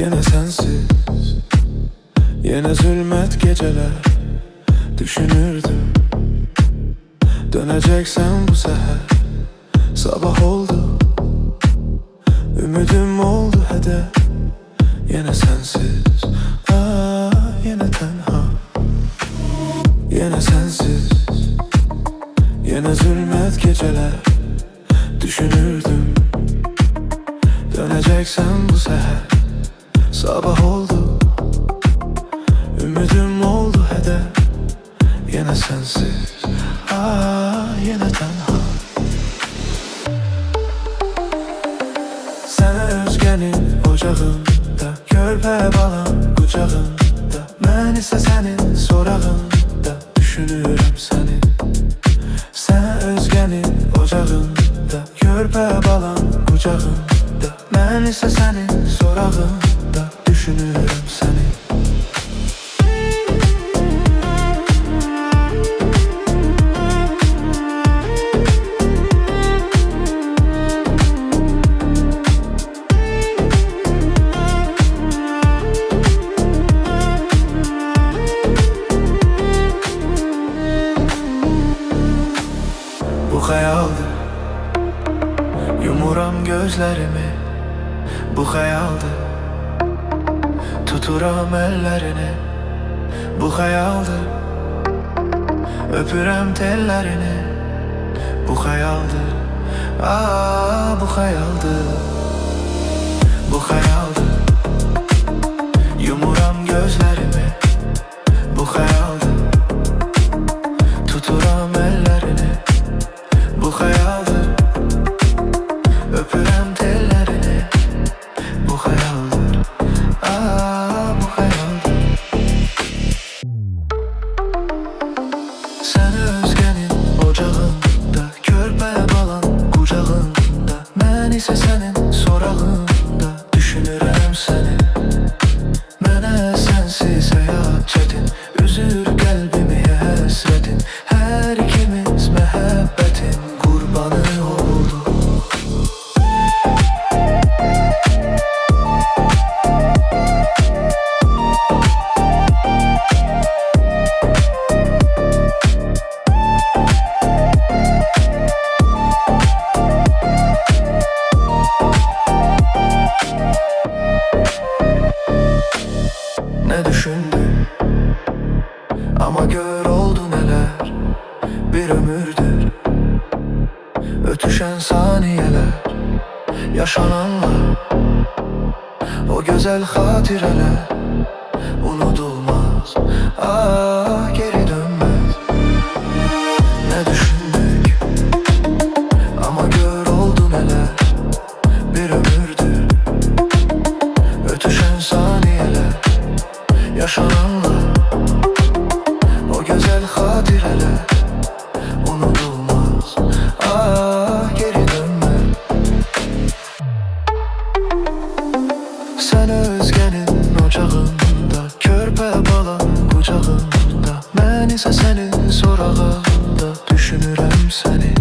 Yine sensiz, yine zulmet geceler. Düşünürdüm, döneceksen bu seher. Sabah oldu, ümidim oldu hedef. Yine sensiz, yine tenha. Yine sensiz, yine zulmet geceler. Düşünürdüm, döneceksen bu seher. Sabah oldu, ümidim oldu hedef. Yine sensiz, yine tenha. Sənə özgənin ocağında, körpə balam qucağında. Mən isə sənin sorağında düşünürəm səni. Sənə özgənin ocağında, körpə balam qucağında. Mən isə sənin sorağında düşünürəm səni. Bu xəyaldır, yumuram gözlərimi. Bu xəyaldır, tuturam əllərini. Bu xəyaldır, öpürəm tellərini. Bu xəyaldır, bu xəyaldır. Bu xəyaldır, yumuram gözlərimi. Bu xəyaldır, tuturam əllərini. Bu xəyaldır, öpürəm tellərini. Bu xəyaldır, bu xəyaldır. Sənə özgənin ocağında, körpə balan qucağında. Mən isə sənin sorağında düşünürəm səni. Mənə sənsiz həyat çətin, üzür qəlbimi həsrətin. Hər ikimiz məhəbbətin qurbanı olduq. Ne düşündün ama gör oldu neler. Bir ömürdür ötüşen saniyeler. Yaşananlar, o güzel hatireler unutulmaz, geri dönmez. Ne düşündük ama gör oldu neler. Bir ömürdür ötüşen saniyeler. Yaşananlar, o güzel hatireler unutulmaz, geri dönme. Sen özgenin ocağında, körpə balan qucağında. Mən isə sənin sorağında düşünürəm səni.